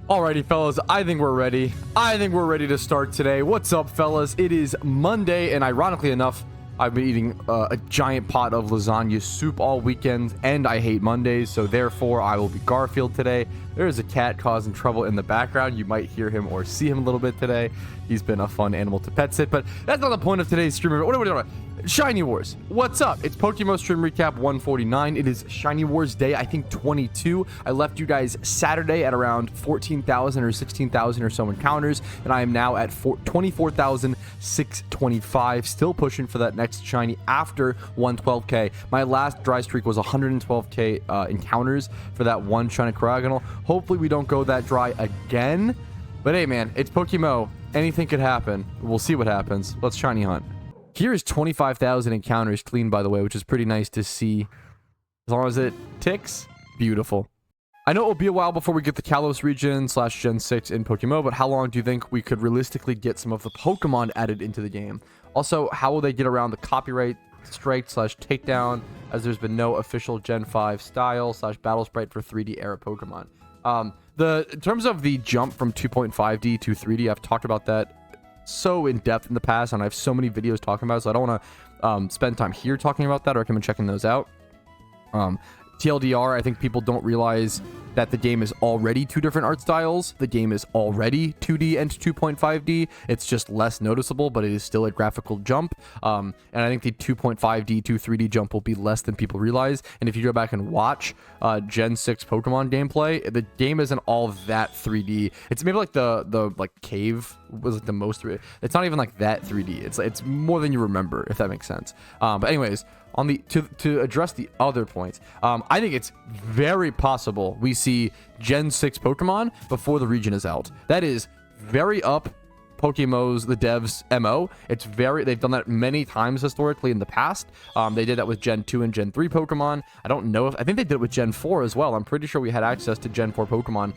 Alrighty, fellas, I think we're ready. I think we're ready to start today. What's up, fellas? It is Monday, and ironically enough, I've been eating a giant pot of lasagna soup all weekend, and I hate Mondays, so therefore I will be Garfield today. There is a cat causing trouble in the background. You might hear him or see him a little bit today. He's been a fun animal to pet sit, but that's not the point of today's stream. What are we doing? Shiny Wars. What's up? It's PokeMMO Stream Recap 149. It is Shiny Wars Day, I think 22. I left you guys Saturday at around 14,000 or 16,000 or so encounters, and I am now at 24,625. Still pushing for that next shiny after 112k. My last dry streak was 112k encounters for that one shiny Cryogonal. Hopefully we don't go that dry again. But hey, man, it's PokeMMO. Anything could happen. We'll see what happens. Let's shiny hunt. Here is 25,000 encounters clean, by the way, which is pretty nice to see. As long as it ticks, beautiful. I know it will be a while before we get the Kalos region / Gen 6 in PokeMMO, but how long do you think we could realistically get some of the Pokemon added into the game? Also, how will they get around the copyright strike / takedown, as there's been no official Gen 5 style / battle sprite for 3D era Pokemon? In terms of the jump from 2.5D to 3D, I've talked about that so in depth in the past, and I have so many videos talking about it, so I don't want to spend time here talking about that. I recommend checking those out. TLDR, I think people don't realize that the game is already two different art styles. The game is already 2D and 2.5D. It's just less noticeable, but it is still a graphical jump. And I think the 2.5D to 3D jump will be less than people realize. And if you go back and watch Gen 6 Pokemon gameplay, the game isn't all that 3D. It's maybe like the like cave was like the most 3D. It's not even like that 3D. It's more than you remember, if that makes sense. But anyways, on the to address the other points, I think it's very possible we see Gen 6 Pokemon before the region is out. That is very up PokeMMO's, the devs' MO. They've done that many times historically in the past. They did that with Gen 2 and Gen 3 Pokemon. I don't know I think they did it with Gen 4 as well. I'm pretty sure we had access to Gen 4 Pokemon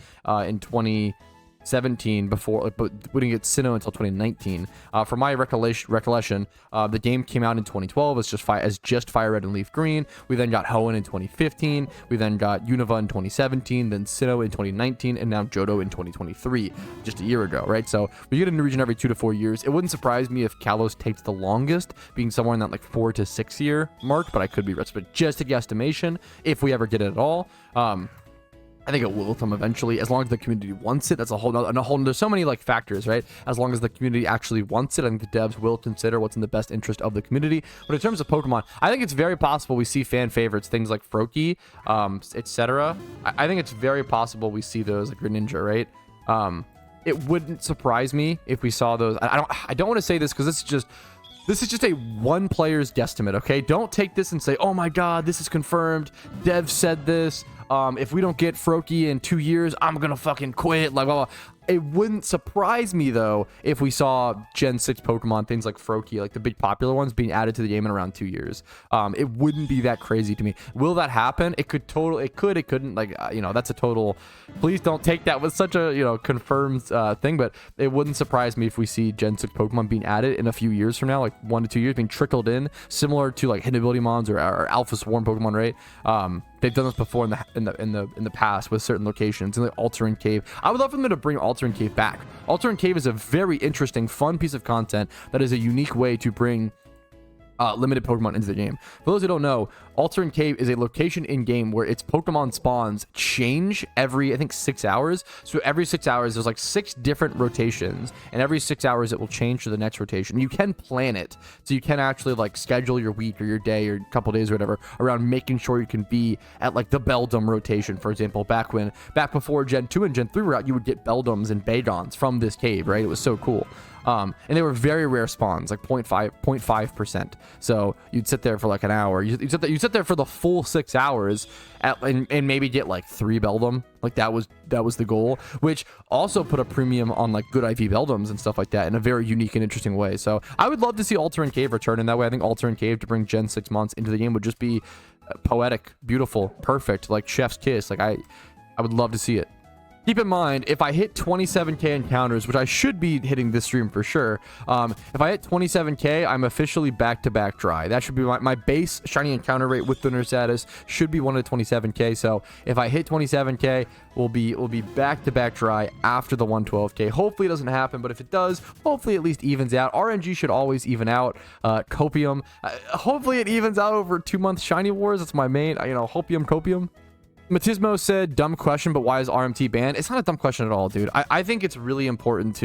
in 2017 before, but we didn't get Sinnoh until 2019. From my recollection, the game came out in 2012 as just Fire Red and Leaf Green. We then got Hoenn in 2015. We then got Unova in 2017, then Sinnoh in 2019, and now Johto in 2023, just a year ago, right? So we get a new region every 2 to 4 years. It wouldn't surprise me if Kalos takes the longest, being somewhere in that like 4 to 6 year mark, but I could be right. But just a guesstimation, if we ever get it at all. I think it will come eventually, as long as the community wants it. That's a whole there's so many like factors, right? As long as the community actually wants it, I think the devs will consider what's in the best interest of the community. But in terms of Pokemon, I think it's very possible we see fan favorites, things like Froakie, etc. I think it's very possible we see those like Greninja, right? It wouldn't surprise me if we saw those. I don't want to say this because this is just a one player's guesstimate, okay? Don't take this and say, oh my god, this is confirmed, dev said this. If we don't get Froakie in 2 years, I'm gonna fucking quit, like blah, blah. It wouldn't surprise me though if we saw Gen 6 Pokemon, things like Froakie, like the big popular ones, being added to the game in around 2 years. It wouldn't be that crazy to me. Will that happen? It could totally, it couldn't, like, that's a total, please don't take that with such a, confirmed thing, but it wouldn't surprise me if we see Gen 6 Pokemon being added in a few years from now, like 1 to 2 years, being trickled in, similar to like Hidden Ability Mons or Alpha Swarm Pokemon, right? They've done this before in the past with certain locations, in the Altering Cave. I would love for them to bring Altering Cave back. Altering Cave is a very interesting, fun piece of content that is a unique way to bring limited Pokemon into the game. For those who don't know, Altering Cave is a location in game where its Pokemon spawns change every, I think, 6 hours. So every 6 hours, there's like 6 different rotations, and every 6 hours it will change to the next rotation. You can plan it, so you can actually like schedule your week or your day or a couple days or whatever around making sure you can be at like the Beldum rotation, for example. Back before Gen 2 and Gen 3 were out, you would get Beldums and Bagons from this cave, right? It was so cool. And they were very rare spawns, like 0.5%. So you'd sit there for like an hour. You sit there for the full 6 hours and maybe get like 3 Beldum. Like that was the goal, which also put a premium on like good IV Beldums and stuff like that in a very unique and interesting way. So I would love to see Altering Cave return in that way. I think Altering Cave to bring Gen 6 months into the game would just be poetic, beautiful, perfect, like chef's kiss. Like I would love to see it. keep in mind, if I hit 27k encounters, which I should be hitting this stream for sure, if I hit 27k, I'm officially back-to-back dry. That should be my base shiny encounter rate with Thunder status should be 1 to 27k. So if I hit 27k, we'll be back-to-back dry after the 112k. Hopefully it doesn't happen, but if it does, hopefully it at least evens out. RNG should always even out. Copium, hopefully it evens out over 2 months shiny wars. That's my main, copium. Matismo said, dumb question, but why is RMT banned? It's not a dumb question at all, dude. I think it's really important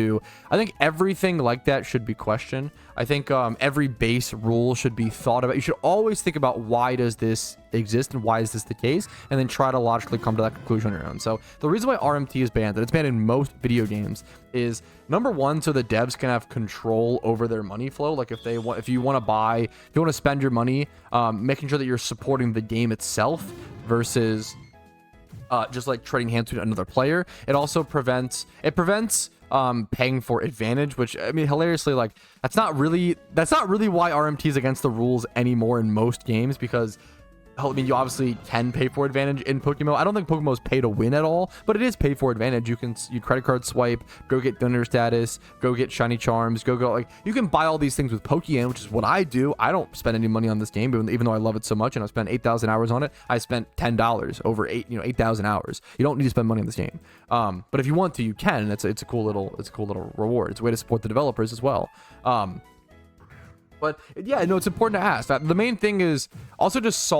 I think everything like that should be questioned. I think every base rule should be thought about. You should always think about why does this exist and why is this the case, and then try to logically come to that conclusion on your own. So the reason why RMT is banned, and it's banned in most video games, is number one, so the devs can have control over their money flow. Like if you want to spend your money, making sure that you're supporting the game itself versus just like trading hands to another player. It also prevents paying for advantage, which, I mean, hilariously, like that's not really why RMT is against the rules anymore in most games, because I mean, you obviously can pay for advantage in PokeMMO. I don't think PokeMMO is pay to win at all, but it is pay for advantage. You credit card swipe, go get donor status, go get shiny charms, like you can buy all these things with Pokeyen, which is what I do. I don't spend any money on this game, even though I love it so much and I spent 8,000 hours on it. I spent $10 over 8,000 hours. You don't need to spend money on this game. But if you want to, you can. And it's a cool little reward. It's a way to support the developers as well. But yeah, no, it's important to ask that. The main thing is also just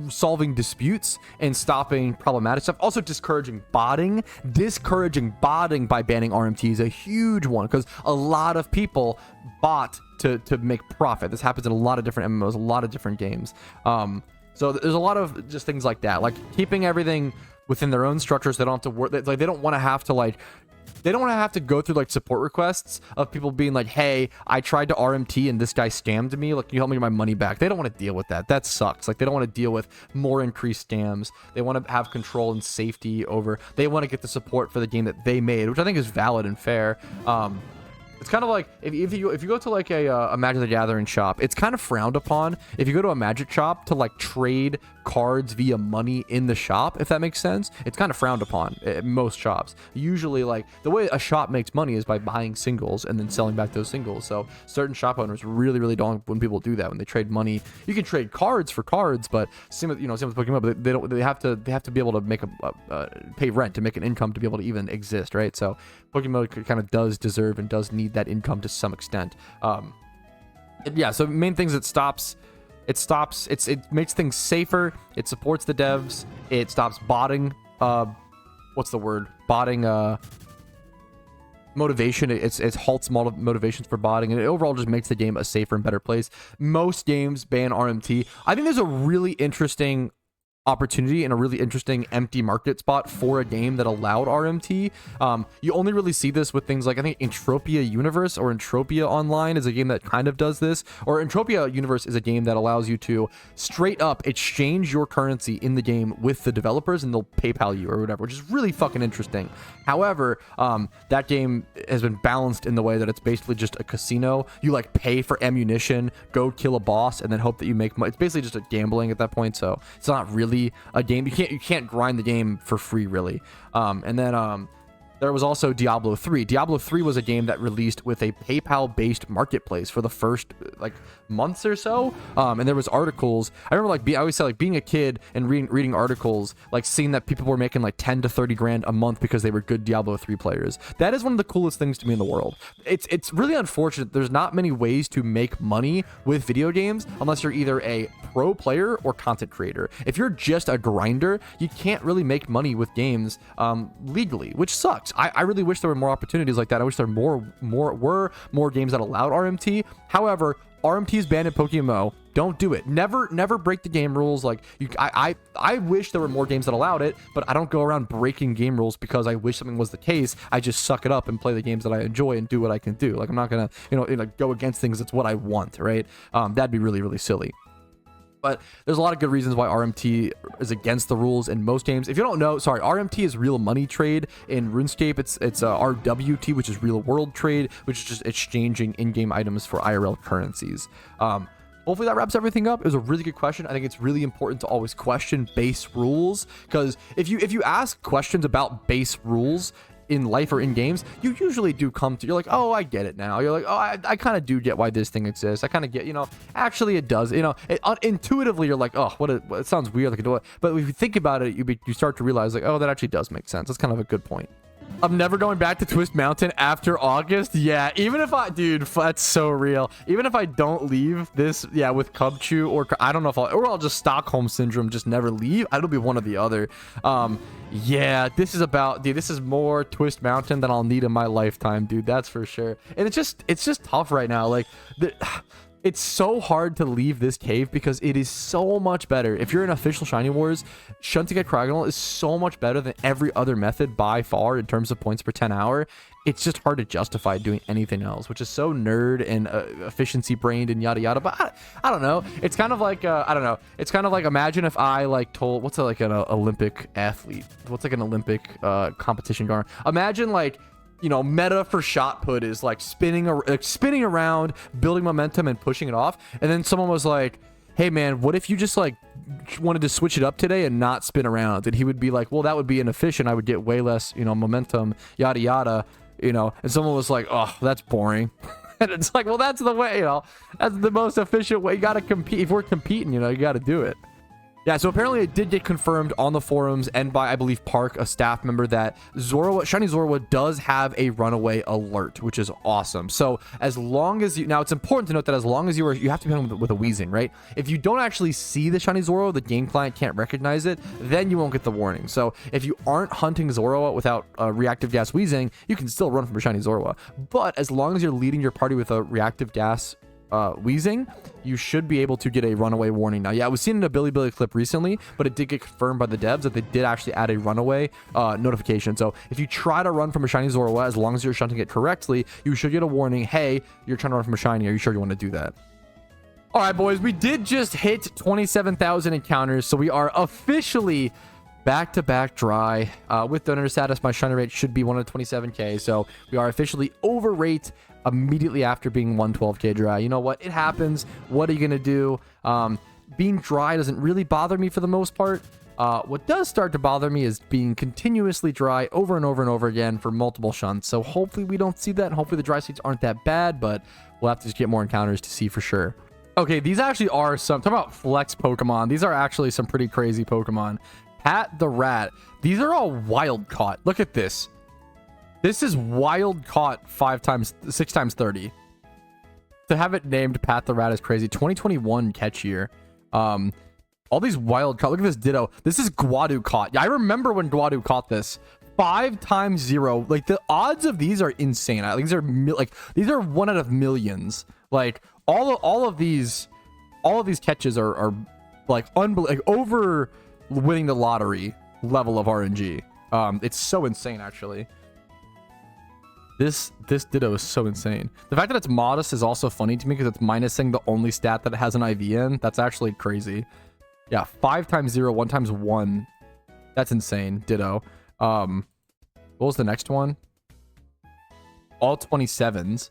solving disputes and stopping problematic stuff. Also discouraging botting. Discouraging botting by banning RMT is a huge one, because a lot of people bot to make profit. This happens in a lot of different MMOs, a lot of different games. So there's a lot of just things like that, like keeping everything within their own structures. They don't have to work. Like they don't want to have to go through like support requests of people being like, hey, I tried to RMT and this guy scammed me. Like, can you help me get my money back? They don't want to deal with that. That sucks. Like, they don't want to deal with more increased scams. They want to have control and safety over. They want to get the support for the game that they made, which I think is valid and fair. It's kind of like if you go to like a Magic the Gathering shop, it's kind of frowned upon if you go to a Magic shop to like trade cards via money in the shop, if that makes sense. It's kind of frowned upon at most shops. Usually, like, the way a shop makes money is by buying singles and then selling back those singles. So certain shop owners really don't when people do that, when they trade money. You can trade cards for cards, but same with Pokemon, but they have to be able to make pay rent to make an income to be able to even exist, right? So Pokemon kind of does deserve and does need that income to some extent. Yeah, so main things, it makes things safer, it supports the devs, it stops botting, what's the word? Botting, motivation. It halts motivations for botting, and it overall just makes the game a safer and better place. Most games ban RMT. I think there's a really interesting opportunity and a really interesting empty market spot for a game that allowed RMT. You only really see this with things like, I think Entropia Universe or Entropia Online is a game that kind of does this, or Entropia Universe is a game that allows you to straight up exchange your currency in the game with the developers, and they'll PayPal you or whatever, which is really fucking interesting. However, that game has been balanced in the way that it's basically just a casino. You like pay for ammunition, go kill a boss, and then hope that you make money. It's basically just a gambling at that point, so it's not really a game. You can't grind the game for free, really. And then there was also Diablo 3. Diablo 3 was a game that released with a PayPal-based marketplace for the first like months or so. And there was articles. I remember I always say, like, being a kid and reading articles, like seeing that people were making like 10 to 30 grand a month because they were good Diablo 3 players. That is one of the coolest things to me in the world. It's really unfortunate there's not many ways to make money with video games unless you're either a pro player or content creator. If you're just a grinder, you can't really make money with games legally, which sucks. I really wish there were more opportunities like that. I wish there were more games that allowed RMT. However, RMT is banned in PokeMMO. Don't do it. Never break the game rules. Like, I wish there were more games that allowed it, but I don't go around breaking game rules because I wish something was the case. I just suck it up and play the games that I enjoy and do what I can do. Like, I'm not gonna go against things. It's what I want, right? That'd be really silly. But there's a lot of good reasons why RMT is against the rules in most games. If you don't know, sorry, RMT is real money trade. In RuneScape, it's RWT, which is real world trade, which is just exchanging in-game items for IRL currencies. hopefully that wraps everything up. It was a really good question. I think it's really important to always question base rules, because if you ask questions about base rules in life or in games, you usually do come to, you're like, oh, I get it now. You're like, oh, I kind of do get why this thing exists. I kind of get, actually it does, intuitively you're like, oh, it sounds weird, like, but if you think about it, you start to realize, like, oh, that actually does make sense. That's kind of a good point. I'm never going back to Twist Mountain after August. Yeah, even if dude, that's so real. Even if I don't leave this, yeah, with Cubchoo, or I don't know if I'll just Stockholm Syndrome, just never leave. It'll be one or the other. Yeah, this is more Twist Mountain than I'll need in my lifetime, dude. That's for sure. And it's just tough right now. Like, it's so hard to leave this cave because it is so much better. If you're in official Shiny Wars, shunting at Cryogonal is so much better than every other method by far in terms of points per 10 hour. It's just hard to justify doing anything else, which is so nerd and efficiency brained and yada yada. But I don't know. It's kind of like I don't know. It's kind of like, imagine if I like told what's like an Olympic athlete, what's like an Olympic competition going on. Imagine like, meta for shot put is like spinning around, building momentum and pushing it off. And then someone was like, hey man, what if you just like wanted to switch it up today and not spin around? And he would be like, well, that would be inefficient. I would get way less, momentum, yada yada, and someone was like, oh, that's boring. And it's like, well, that's the way, that's the most efficient way. You got to compete. If we're competing, you got to do it. Yeah, so apparently it did get confirmed on the forums and by, I believe, Park, a staff member, that Shiny Zorua does have a runaway alert, which is awesome. So as long as now it's important to note that as long as you have to be hunting with a Weezing, right? If you don't actually see the Shiny Zorua, the game client can't recognize it, then you won't get the warning. So if you aren't hunting Zorua without reactive gas Weezing, you can still run from a Shiny Zorua. But as long as you're leading your party with a reactive gas Weezing, you should be able to get a runaway warning. Now, yeah, I was seeing in a Billy clip recently, but it did get confirmed by the devs that they did actually add a runaway notification. So if you try to run from a Shiny Zorua, as long as you're shunting it correctly, you should get a warning, hey, you're trying to run from a Shiny, are you sure you want to do that? All right, boys, we did just hit 27,000 encounters, so we are officially back-to-back dry. With donor status, my Shiny rate should be 127k, so we are officially over rate immediately after being 112k dry. You know what? It happens. What are you gonna do? Being dry doesn't really bother me for the most part. What does start to bother me is being continuously dry over and over and over again for multiple shunts. So hopefully we don't see that, and hopefully the dry states aren't that bad, but we'll have to just get more encounters to see for sure. Okay, these actually are some, talk about flex Pokemon. These are actually some pretty crazy Pokemon. Pat the Rat. These are all wild caught. Look at this. This is wild caught 6 times 30. To have it named Pat the Rat is crazy. 2021 catch year. All these wild caught. Look at this Ditto. This is Guadu caught. Yeah, I remember when Guadu caught this. 5 times 0. Like, the odds of these are insane. These are these are 1 out of millions. Like, all of these catches are like over winning the lottery level of RNG. It's so insane, actually. This Ditto is so insane. The fact that it's modest is also funny to me because it's minusing the only stat that it has an IV in. That's actually crazy. Yeah, 5 times 0, 1 times 1. That's insane. Ditto. What was the next one? All 27s.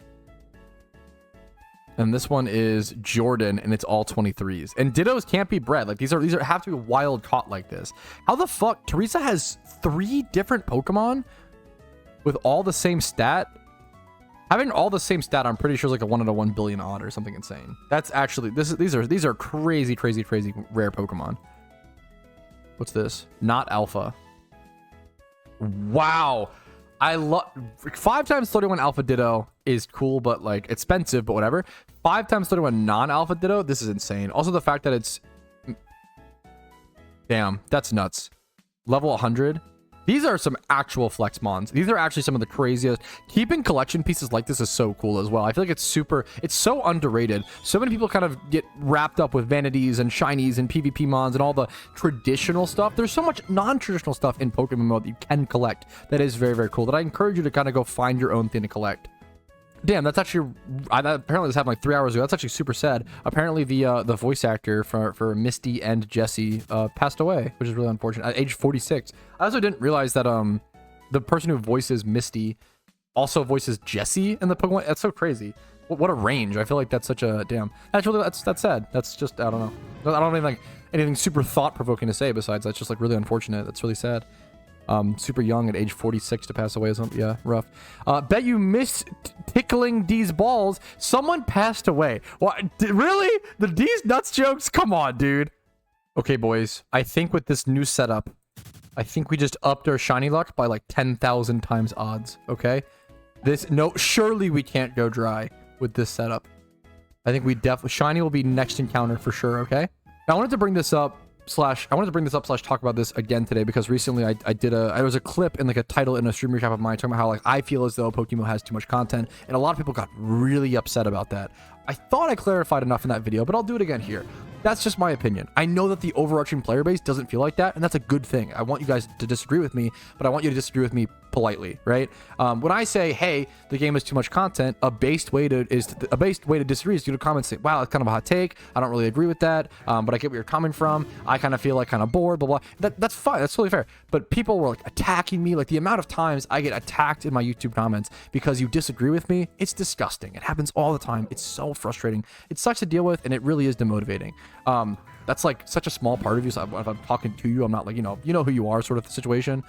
And this one is Jordan, and it's all 23s. And Dittos can't be bred. Like, these have to be wild caught like this. How the fuck? Teresa has 3 different Pokemon with all the same stat. Having all the same stat, I'm pretty sure is like a 1 out of 1 billion odd or something insane. That's actually these are crazy rare Pokemon. What's this? Not alpha. Wow. I love 5 times 31 alpha Ditto is cool, but like expensive, but whatever. 5 times 31 non-alpha Ditto, this is insane. Also the fact that it's, damn, that's nuts. Level 100. These are some actual flex mons. These are actually some of the craziest. Keeping collection pieces like this is so cool as well. I feel like it's so underrated. So many people kind of get wrapped up with vanities and shinies and PvP mons and all the traditional stuff. There's so much non-traditional stuff in PokeMMO that you can collect that is very cool, that I encourage you to kind of go find your own thing to collect. Damn, that's actually, apparently this happened like 3 hours ago. That's actually super sad. Apparently the voice actor for Misty and Jessie passed away, which is really unfortunate, at age 46. I also didn't realize that the person who voices Misty also voices Jessie in the Pokemon. That's so crazy. What a range. I feel like that's such a damn. Actually, that's sad. That's just, I don't know. I don't even like anything super thought-provoking to say besides that's just like really unfortunate. That's really sad. Super young at age 46 to pass away. Yeah, rough. Bet you missed tickling D's balls. Someone passed away. What? Really? The D's nuts jokes? Come on, dude. Okay, boys. I think with this new setup, I think we just upped our shiny luck by like 10,000 times odds. Okay? Surely we can't go dry with this setup. I think we definitely... Shiny will be next encounter for sure, okay? Now, I wanted to bring this up slash talk about this again today because recently there was a clip in like a title in a stream recap of mine talking about how like I feel as though PokeMMO has too much content, and a lot of people got really upset about that. I thought I clarified enough in that video, but I'll do it again here. That's just my opinion. I know that the overarching player base doesn't feel like that, and that's a good thing. I want you guys to disagree with me, but I want you to disagree with me politely, right? When I say, hey, the game has too much content, a based way to disagree is to comment and say, wow, it's kind of a hot take. I don't really agree with that, but I get where you're coming from. I kind of feel like kind of bored, blah, blah. That's fine. That's totally fair. But people were like attacking me. Like the amount of times I get attacked in my YouTube comments because you disagree with me, it's disgusting. It happens all the time. It's so frustrating. It sucks to deal with, and it really is demotivating. That's like such a small part of you. So if I'm talking to you, I'm not like, you know who you are sort of the situation.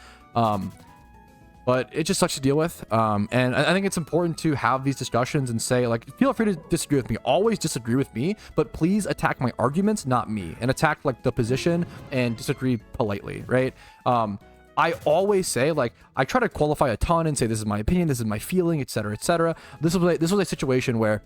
But it just sucks to deal with. And I think it's important to have these discussions and say, like, feel free to disagree with me. Always disagree with me, but please attack my arguments, not me. And attack like the position and disagree politely, right? I always say, like, I try to qualify a ton and say, this is my opinion, this is my feeling, etc., etc. This was a situation where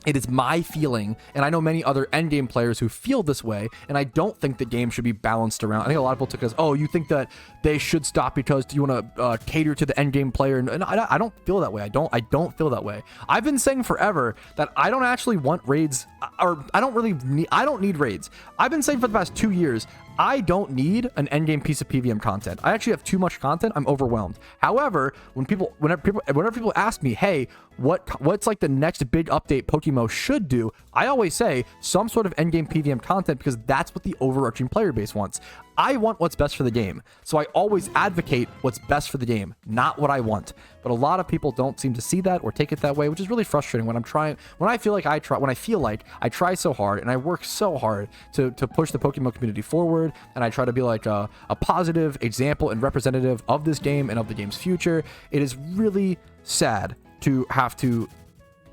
it is my feeling, and I know many other endgame players who feel this way, and I don't think the game should be balanced around. I think a lot of people took it as, oh, you think that they should stop because you want to cater to the endgame player, and I don't feel that way. I don't feel that way. I've been saying forever that I don't actually want raids, or I don't need raids. I've been saying for the past 2 years, I don't need an endgame piece of PVM content. I actually have too much content. I'm overwhelmed. However, whenever people ask me, hey, what's like the next big update PokeMMO should do, I always say some sort of endgame PVM content because that's what the overarching player base wants. I want what's best for the game. So I always advocate what's best for the game, not what I want. But a lot of people don't seem to see that or take it that way, which is really frustrating when I feel like I try so hard and I work so hard to push the Pokemon community forward, and I try to be like a positive example and representative of this game and of the game's future. It is really sad to have to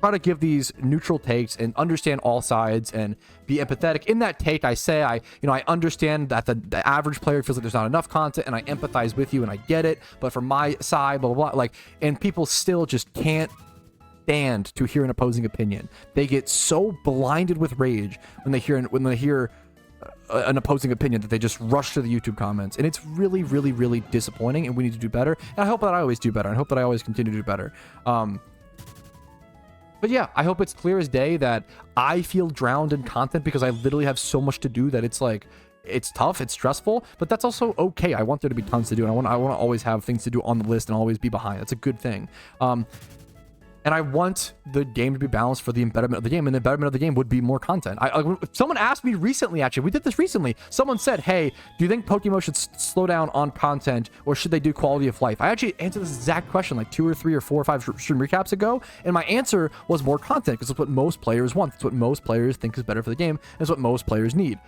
try to give these neutral takes and understand all sides and be empathetic. In that take, I say I understand that the average player feels like there's not enough content, and I empathize with you and I get it, but from my side, blah, blah, blah, like, and people still just can't stand to hear an opposing opinion. They get so blinded with rage when they hear an opposing opinion that they just rush to the YouTube comments, and it's really, really, really disappointing, and we need to do better. And I hope that I always do better. I hope that I always continue to do better. But yeah, I hope it's clear as day that I feel drowned in content because I literally have so much to do that it's like, it's tough, it's stressful, but that's also okay. I want there to be tons to do, and I want to always have things to do on the list and always be behind. That's a good thing. And I want the game to be balanced for the embedment of the game, and the embedment of the game would be more content. Someone asked me recently, actually, we did this recently. Someone said, hey, do you think PokeMMO should slow down on content, or should they do quality of life? I actually answered this exact question like 2 or 3 or 4 or 5 stream recaps ago, and my answer was more content, because it's what most players want. It's what most players think is better for the game, and it's what most players need.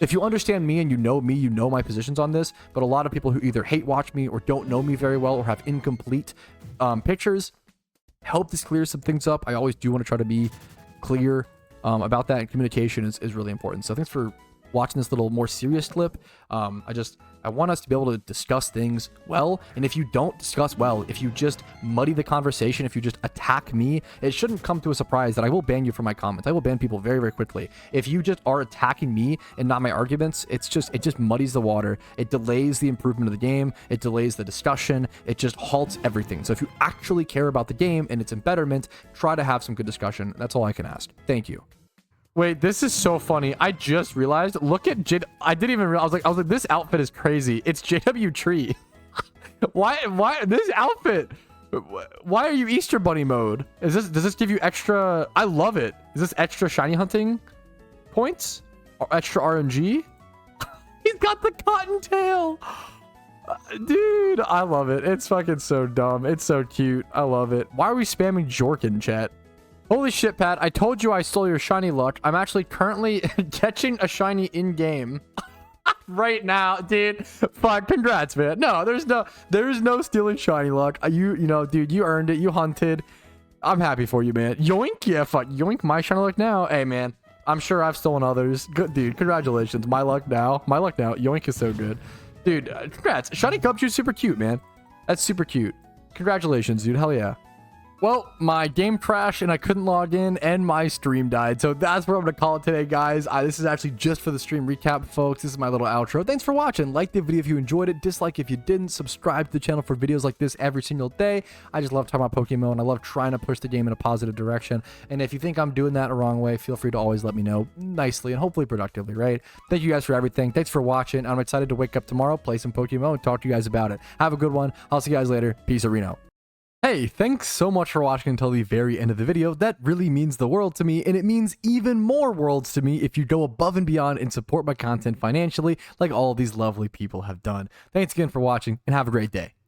If you understand me and you know my positions on this, but a lot of people who either hate watch me or don't know me very well or have incomplete pictures, help this clear some things up. I always do want to try to be clear about that, and communication is really important. So thanks for watching this little more serious clip. I want us to be able to discuss things well, and if you don't discuss well, if you just muddy the conversation, if you just attack me, it shouldn't come to a surprise that I will ban you for my comments. I will ban people very, very quickly. If you just are attacking me and not my arguments, it just muddies the water. It delays the improvement of the game. It delays the discussion. It just halts everything. So if you actually care about the game and its embetterment, try to have some good discussion. That's all I can ask. Thank you. Wait, this is so funny. I just realized, look at I didn't even realize, I was like, this outfit is crazy. It's JW Tree. why this outfit? Why are you Easter Bunny mode? Does this give you extra? I love it. Is this extra shiny hunting points? Or extra RNG? He's got the cottontail. Dude, I love it. It's fucking so dumb. It's so cute. I love it. Why are we spamming Jork in chat? Holy shit, Pat. I told you I stole your shiny luck. I'm actually currently catching a shiny in-game right now, dude. Fuck, congrats, man. No, there's no stealing shiny luck. You know, dude, you earned it. You hunted. I'm happy for you, man. Yoink. Yeah, fuck. Yoink my shiny luck now. Hey, man. I'm sure I've stolen others. Good, dude. Congratulations. My luck now. My luck now. Yoink is so good. Dude, congrats. Shiny Cubchoo's super cute, man. That's super cute. Congratulations, dude. Hell yeah. Well, my game crashed and I couldn't log in and my stream died. So that's what I'm going to call it today, guys. This is actually just for the stream recap, folks. This is my little outro. Thanks for watching. Like the video if you enjoyed it. Dislike if you didn't. Subscribe to the channel for videos like this every single day. I just love talking about PokeMMO and I love trying to push the game in a positive direction. And if you think I'm doing that the wrong way, feel free to always let me know nicely and hopefully productively, right? Thank you guys for everything. Thanks for watching. I'm excited to wake up tomorrow, play some PokeMMO, and talk to you guys about it. Have a good one. I'll see you guys later. Peace, Reno. Hey, thanks so much for watching until the very end of the video. That really means the world to me, and it means even more worlds to me if you go above and beyond and support my content financially like all of these lovely people have done. Thanks again for watching, and have a great day.